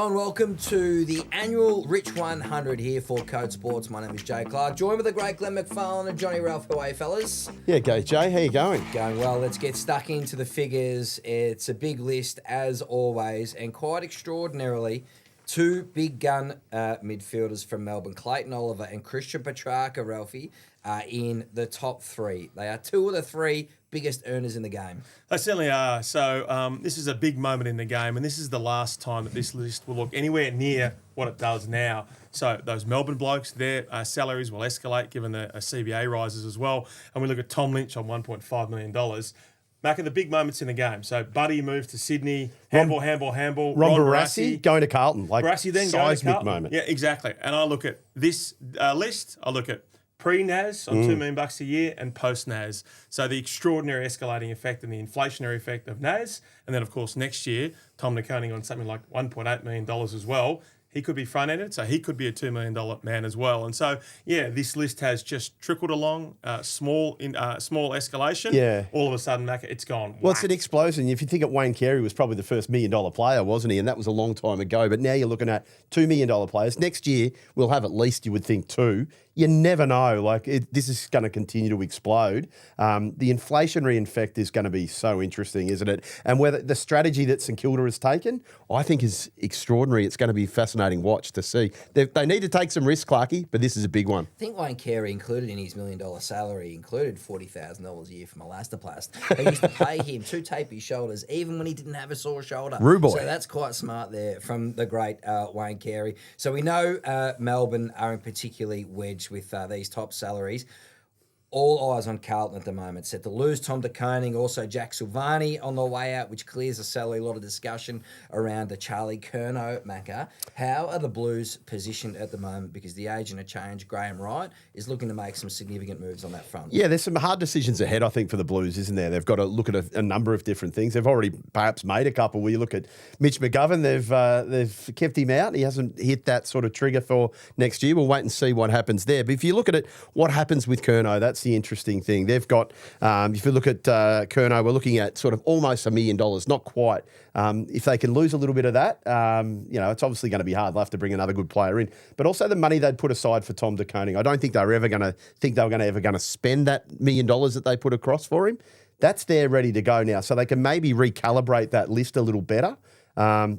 and welcome to the annual Rich 100 here for Code Sports. My name is Jay Clark, joined with the great Glenn McFarlane and Johnny Ralph. How are you, fellas? Yeah, go Jay. How you going? Going well. Let's get stuck into the figures. It's a big list, as always, and quite extraordinarily, two big gun midfielders from Melbourne, Clayton Oliver and Christian Petrarca, Ralphie, are in the top three. They are two of the three biggest earners in the game. They certainly are. So this is a big moment in the game, and this is the last time that this list will look anywhere near what it does now. So those Melbourne blokes, their salaries will escalate given the CBA rises as well. And we look at Tom Lynch on $1.5 million. Back at the big moments in the game. So Buddy moved to Sydney, handball. Ron Barassi going to Carlton. Barassi then going to seismic Carlton. moment. Yeah, exactly. And I look at this list, I look at pre-NAS on $2 million a year and post-NAS. So the extraordinary escalating effect and the inflationary effect of NAS. And then, of course, next year, Tom Nakoning on something like $1.8 million as well. He could be front-ended, so he could be a $2 million man as well. And so, yeah, this list has just trickled along, small escalation. Yeah. All of a sudden, it's gone. Well, it's an explosion. If you think of Wayne Carey was probably the first $1 million player, wasn't he? And that was a long time ago. But now you're looking at $2 million players. Next year, we'll have at least, you would think, two. You never know. This is going to continue to explode. The inflationary effect is going to be so interesting, isn't it? And whether the strategy that St Kilda has taken, I think is extraordinary. It's going to be a fascinating watch to see. They need to take some risks, Clarkey, but this is a big one. I think Wayne Carey included in his $1 million salary, included $40,000 a year from Elastoplast. They used to pay him to tape his shoulders, even when he didn't have a sore shoulder. Ruboy. So that's quite smart there from the great Wayne Carey. So we know Melbourne are in particularly wedged with these top salaries. All eyes on Carlton at the moment. Set to lose Tom De Koning, also Jack Silvani on the way out, which clears the salary. A lot of discussion around the Charlie Curnow Macca. How are the Blues positioned at the moment? Because the agent of change, Graham Wright, is looking to make some significant moves on that front. Yeah, there's some hard decisions ahead, I think, for the Blues, isn't there? They've got to look at a number of different things. They've already perhaps made a couple. Where you look at Mitch McGovern, they've kept him out. He hasn't hit that sort of trigger for next year. We'll wait and see what happens there. But if you look at it, what happens with Curnow, that's the interesting thing. They've got, if you look at Curnow, we're looking at sort of almost $1 million, not quite. If they can lose a little bit of that, it's obviously going to be hard. They'll have to bring another good player in. But also the money they'd put aside for Tom De Koning. I don't think they were ever going to spend that $1 million that they put across for him. That's there ready to go now. So they can maybe recalibrate that list a little better.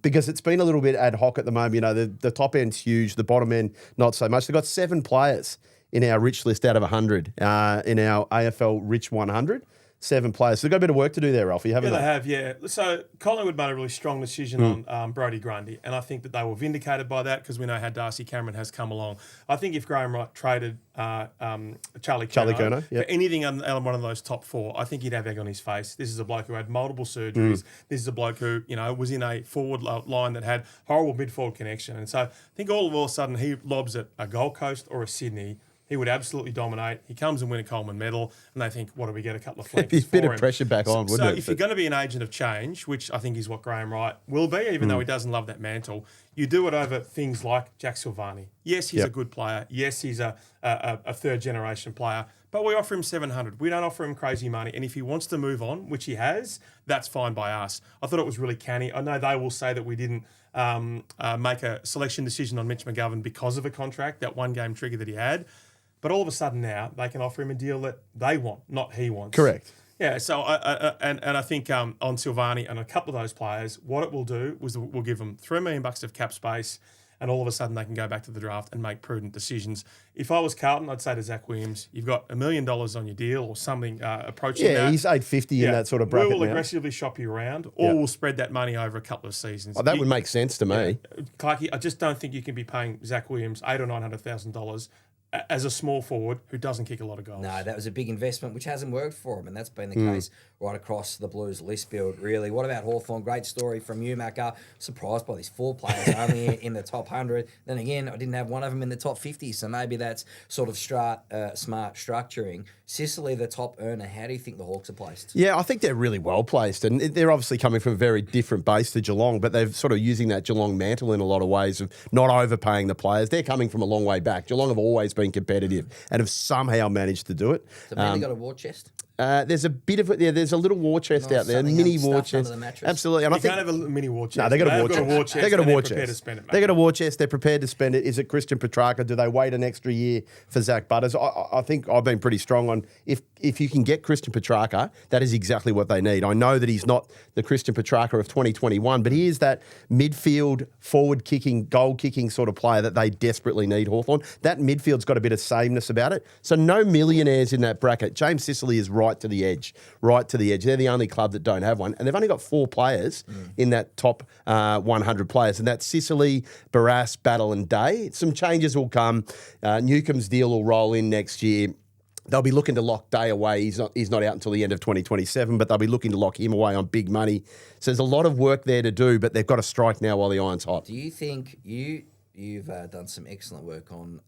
Because it's been a little bit ad hoc at the moment. The top end's huge, the bottom end not so much. They've got 7 players in our Rich list out of 100, in our AFL Rich 100, 7 players. So they've got a bit of work to do there, Ralphie, haven't they? They have, yeah. So Collingwood made a really strong decision on Brodie Grundy, and I think that they were vindicated by that because we know how Darcy Cameron has come along. I think if Graham Wright traded Charlie Curnow yep. for anything on one of those top 4, I think he'd have egg on his face. This is a bloke who had multiple surgeries. This is a bloke who, was in a forward line that had horrible mid-forward connection. And so I think all of a sudden he lobs at a Gold Coast or a Sydney. He would absolutely dominate. He comes and win a Coleman medal, and they think, what do we get? A couple of flankers a bit of pressure back on, wouldn't it? So if you're going to be an agent of change, which I think is what Graham Wright will be, even though he doesn't love that mantle, you do it over things like Jack Silvani. Yes, he's a good player. Yes, he's a third-generation player, but we offer him $700. We don't offer him crazy money, and if he wants to move on, which he has, that's fine by us. I thought it was really canny. I know they will say that we didn't make a selection decision on Mitch McGovern because of a contract, that one-game trigger that he had. But all of a sudden now they can offer him a deal that they want, not he wants. Correct. Yeah. So I think on Silvani and a couple of those players, what it will do was we'll give them $3 million of cap space, and all of a sudden they can go back to the draft and make prudent decisions. If I was Carlton, I'd say to Zach Williams, you've got $1 million on your deal or something approaching that. Yeah, he's $850 in that sort of bracket. We will now. aggressively shop you around, or we'll spread that money over a couple of seasons. Oh, that would make sense to me. Clarkey, I just don't think you can be paying Zach Williams $800,000 or $900,000 as a small forward who doesn't kick a lot of goals. No, that was a big investment, which hasn't worked for him, and that's been the case right across the Blues list build, really. What about Hawthorn? Great story from you, Macca. Surprised by these 4 players only in the top 100. Then again, I didn't have one of them in the top 50, so maybe that's sort of smart structuring. Sicily, the top earner, how do you think the Hawks are placed? Yeah, I think they're really well placed, and they're obviously coming from a very different base to Geelong, but they're sort of using that Geelong mantle in a lot of ways of not overpaying the players. They're coming from a long way back. Geelong have always been competitive and have somehow managed to do it. So Manly got a war chest? There's a bit of there's a little war chest out there, mini war stuffed chest. under the mattress. Absolutely, and You I think can't have a mini war chest. no, they got a war chest. They got a war Prepared to chest. spend it, mate. They got a war chest. They're prepared to spend it. Is it Christian Petrarca? Do they wait an extra year for Zach Butters? I think I've been pretty strong on if you can get Christian Petrarca, that is exactly what they need. I know that he's not the Christian Petrarca of 2021, but he is that midfield, forward-kicking, goal-kicking sort of player that they desperately need, Hawthorn. That midfield's got a bit of sameness about it. So no millionaires in that bracket. James Sicily is right to the edge. They're the only club that don't have one. And they've only got 4 players in that top 100 players. And that's Sicily, Barras, Battle and Day. Some changes will come. Newcomb's deal will roll in next year. They'll be looking to lock Day away. He's not out until the end of 2027, but they'll be looking to lock him away on big money. So there's a lot of work there to do, but they've got to strike now while the iron's hot. Do you think you've done some excellent work on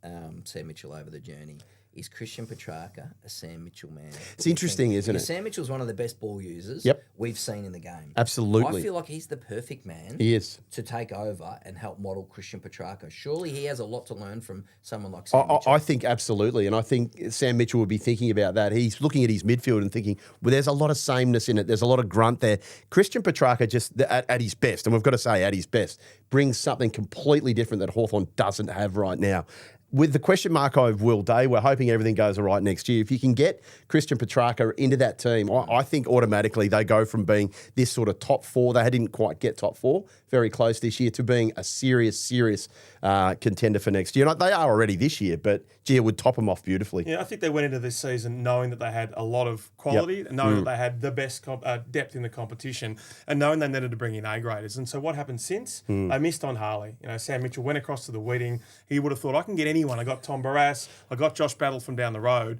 Sam Mitchell over the journey? Is Christian Petrarca a Sam Mitchell man? It's interesting, isn't it? Sam Mitchell's one of the best ball users we've seen in the game. Absolutely. I feel like he's the perfect man He is. to take over and help model Christian Petrarca. Surely he has a lot to learn from someone like Sam Mitchell. I think absolutely, and I think Sam Mitchell would be thinking about that. He's looking at his midfield and thinking, well, there's a lot of sameness in it. There's a lot of grunt there. Christian Petrarca just, at his best, and we've got to say at his best, brings something completely different that Hawthorn doesn't have right now. With the question mark of Will Day, we're hoping everything goes all right next year. If you can get Christian Petrarca into that team, I think automatically they go from being this sort of top 4, they didn't quite get top 4, very close this year, to being a serious contender for next year. And they are already this year, but gee, it would top them off beautifully. Yeah, I think they went into this season knowing that they had a lot of quality, knowing that they had the best depth in the competition, and knowing they needed to bring in A-graders. And so what happened since? They missed on Harley. Sam Mitchell went across to the Weeding. He would have thought, I can get anyone. I got Tom Barras. I got Josh Battle from down the road.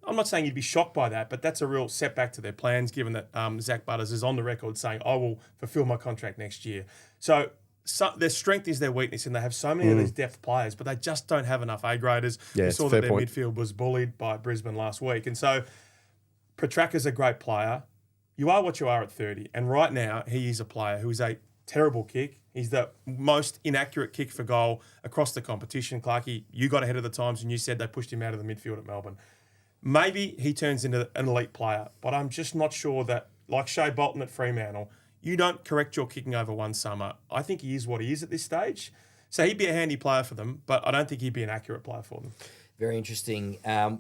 I'm not saying you'd be shocked by that, but that's a real setback to their plans, given that Zach Butters is on the record saying, I will fulfill my contract next year. So their strength is their weakness, and they have so many of these depth players, but they just don't have enough A-graders. Yeah, we saw that their point. midfield was bullied by Brisbane last week. And so Petrarca's a great player. You are what you are at 30. And right now, he is a player who is a terrible kick. He's the most inaccurate kick for goal across the competition. Clarkie, you got ahead of the times and you said they pushed him out of the midfield at Melbourne. Maybe he turns into an elite player, but I'm just not sure that, like Shea Bolton at Fremantle, you don't correct your kicking over one summer. I think he is what he is at this stage. So he'd be a handy player for them, but I don't think he'd be an accurate player for them. Very interesting.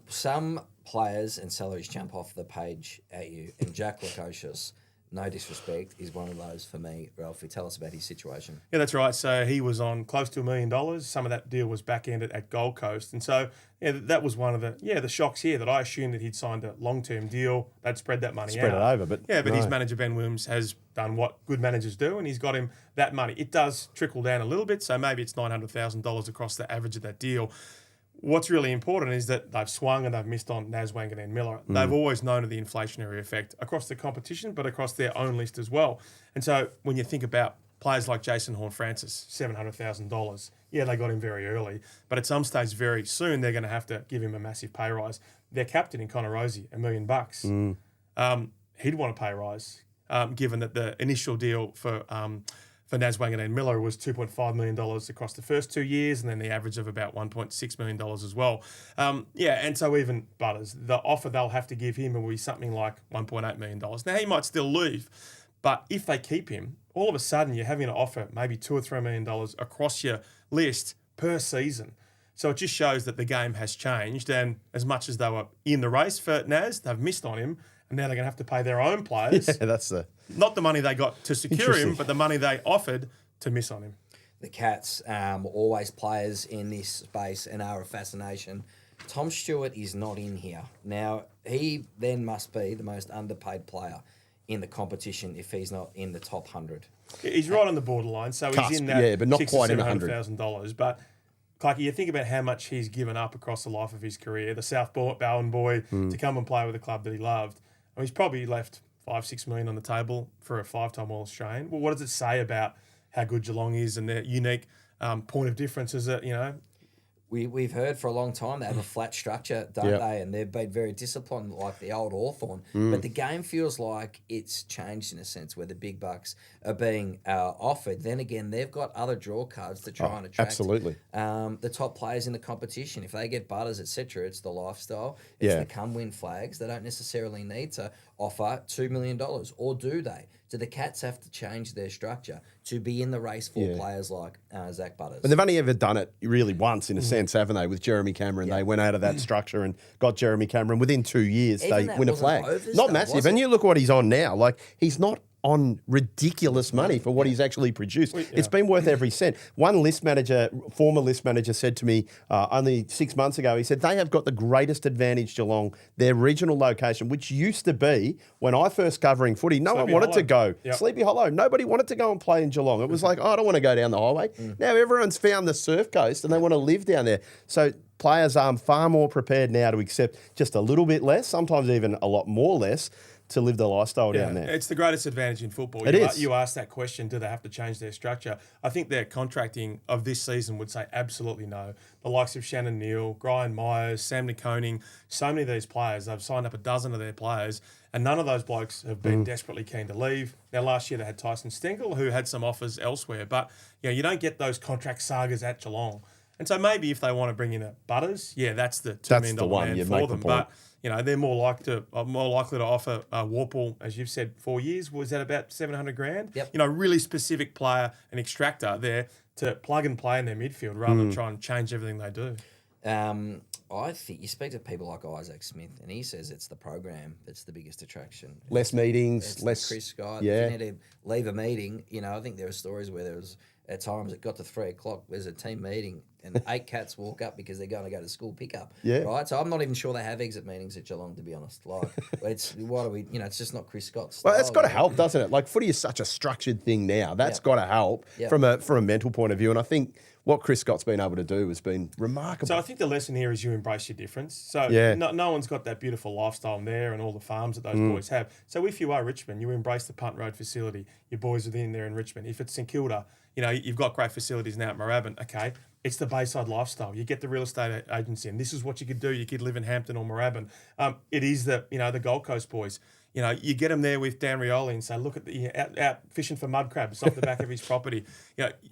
Some players and salaries jump off the page at you, and Jack Lukosius, no disrespect, is one of those for me. Ralphie, tell us about his situation. Yeah, that's right. So he was on close to $1 million. Some of that deal was back-ended at Gold Coast. And so that was one of the shocks here, that I assumed that he'd signed a long-term deal. They'd spread that money out. Spread it over, but but his manager, Ben Williams, has done what good managers do, and he's got him that money. It does trickle down a little bit, so maybe it's $900,000 across the average of that deal. What's really important is that they've swung and they've missed on Naz Wanganeen Miller. They've always known of the inflationary effect across the competition, but across their own list as well. And so when you think about players like Jason Horne-Francis, $700,000, yeah, they got him very early, but at some stage very soon they're going to have to give him a massive pay rise. Their captain in Connor Rosie, $1 million. He'd want a pay rise, given that the initial deal for Naz Wanganeen Miller was $2.5 million across the first 2 years, and then the average of about $1.6 million as well. And so even Butters, the offer they'll have to give him will be something like $1.8 million. Now, he might still leave, but if they keep him, all of a sudden you're having to offer maybe $2 or $3 million across your list per season. So it just shows that the game has changed, and as much as they were in the race for Naz, they've missed on him, and now they're going to have to pay their own players. Yeah, that's not the money they got to secure him, but the money they offered to miss on him. The Cats, always players in this space and are a fascination. Tom Stewart is not in here. Now, he then must be the most underpaid player in the competition if he's not in the top 100. He's right on the borderline, so he's in that but not $600,000 quite to in the 100. $700,000. But Clarkie, you think about how much he's given up across the life of his career, the South Bowen boy, to come and play with a club that he loved. I mean, he's probably left $5-6 million on the table for a 5-time All-Australian. Well, what does it say about how good Geelong is and their unique point of difference? Is that, we've heard for a long time they have a flat structure, don't Yep. they? And they've been very disciplined, like the old Hawthorn. But the game feels like it's changed in a sense where the big bucks are being offered. Then again, they've got other draw cards to try and attract absolutely. the top players in the competition. If they get butters, etc., it's the lifestyle. It's the come win flags. They don't necessarily need to offer $2 million, or do they? Do the Cats have to change their structure to be in the race for players like Zach Butters? And they've only ever done it really once, in a sense, haven't they? With Jeremy Cameron, they went out of that structure and got Jeremy Cameron. Within 2 years, Even they that win a wasn't flag. overs, Not though, massive. was And it? you look what he's on now. Like, he's not on ridiculous money for what he's actually produced. It's been worth every cent. One former list manager said to me only 6 months ago, he said, they have got the greatest advantage, Geelong, their regional location, which used to be, when I first covering footy, no one wanted to go. Sleepy Hollow. Nobody wanted to go and play in Geelong. It was like, oh, I don't want to go down the highway. Now everyone's found the surf coast and they want to live down there. So players are far more prepared now to accept just a little bit less, sometimes even a lot more less, to live the lifestyle down there. It's the greatest advantage in football. It is. You asked that question, do they have to change their structure? I think their contracting of this season would say absolutely no. The likes of Shannon Neal, Brian Myers, Sam Niconing, so many of these players, they've signed up a dozen of their players, and none of those blokes have been desperately keen to leave. Now, last year they had Tyson Stengel, who had some offers elsewhere, but you don't get those contract sagas at Geelong. And so maybe if they want to bring in a Butters, that's the $2 million the one, man you for make them. the point. But they're more likely to offer Warple, as you've said, 4 years. Was that about $700,000? Yep. Really specific player, an extractor there to plug and play in their midfield rather than try and change everything they do. I think you speak to people like Isaac Smith, and he says it's the program that's the biggest attraction. Less meetings, It's less... Chris Scott. Yeah. If you need to leave a meeting, I think there are stories where there was, at times it got to 3 o'clock, there's a team meeting and 8 cats walk up because they're going to go to school pickup. Yeah. Right? So I'm not even sure they have exit meetings at Geelong, to be honest. Like, it's, why do we, it's just not Chris Scott's Well, that's style, got to help, doesn't it? Like, footy is such a structured thing now. That's got to help Yep. from a mental point of view. And I think what Chris Scott's been able to do has been remarkable. So I think the lesson here is you embrace your difference. So no one's got that beautiful lifestyle there and all the farms that those boys have. So if you are Richmond, you embrace the Punt Road facility. Your boys are in there in Richmond. If it's St Kilda, you've got great facilities now at Moorabbin. Okay, it's the Bayside lifestyle. You get the real estate agency, and this is what you could do. You could live in Hampton or Moorabbin. It is the Gold Coast boys. You get them there with Dan Rioli and say, look at out fishing for mud crabs off the back of his property.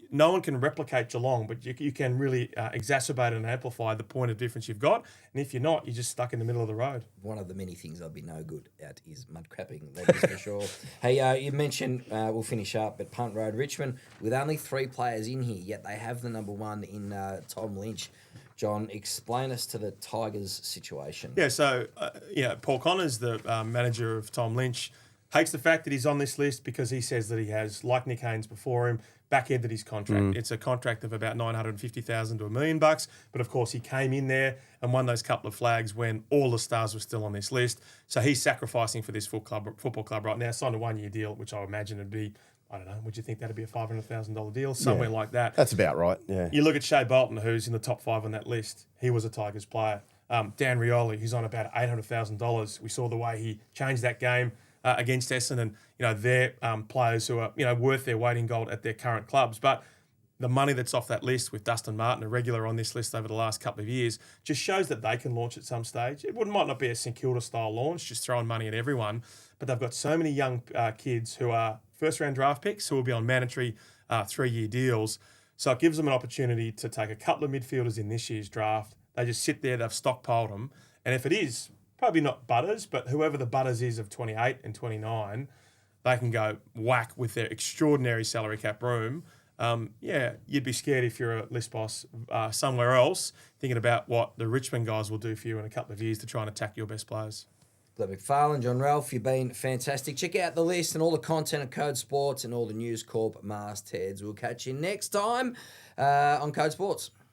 No one can replicate Geelong, but you can really exacerbate and amplify the point of difference you've got. And if you're not, you're just stuck in the middle of the road. One of the many things I'd be no good at is mud crapping, that is for sure. Hey, you mentioned, we'll finish up at Punt Road, Richmond, with only 3 players in here, yet they have the number 1 in Tom Lynch. John, explain us to the Tigers situation. Yeah, so, Paul Connors, the manager of Tom Lynch, hates the fact that he's on this list because he says that he has, like Nick Haynes before him, back-ended his contract. It's a contract of about $950,000 to $1 million, but of course he came in there and won those couple of flags when all the stars were still on this list. So he's sacrificing for this football club right now. Signed a 1-year deal, which I imagine would be, I don't know, would you think that'd be a $500,000 deal? Somewhere like that. That's about right, yeah. You look at Shea Bolton, who's in the top 5 on that list. He was a Tigers player. Dan Rioli, who's on about $800,000. We saw the way he changed that game against Essendon. They're players who are, worth their weight in gold at their current clubs. But the money that's off that list with Dustin Martin, a regular on this list over the last couple of years, just shows that they can launch at some stage. It might not be a St Kilda style launch, just throwing money at everyone, but they've got so many young kids who are first-round draft picks who will be on mandatory 3-year deals. So it gives them an opportunity to take a couple of midfielders in this year's draft. They just sit there, they've stockpiled them. And if it is, probably not Butters, but whoever the Butters is of 28 and 29, they can go whack with their extraordinary salary cap room. You'd be scared if you're a list boss somewhere else thinking about what the Richmond guys will do for you in a couple of years to try and attack your best players. Glenn McFarlane, John Ralph, you've been fantastic. Check out the list and all the content of Code Sports and all the News Corp mastheads. We'll catch you next time on Code Sports.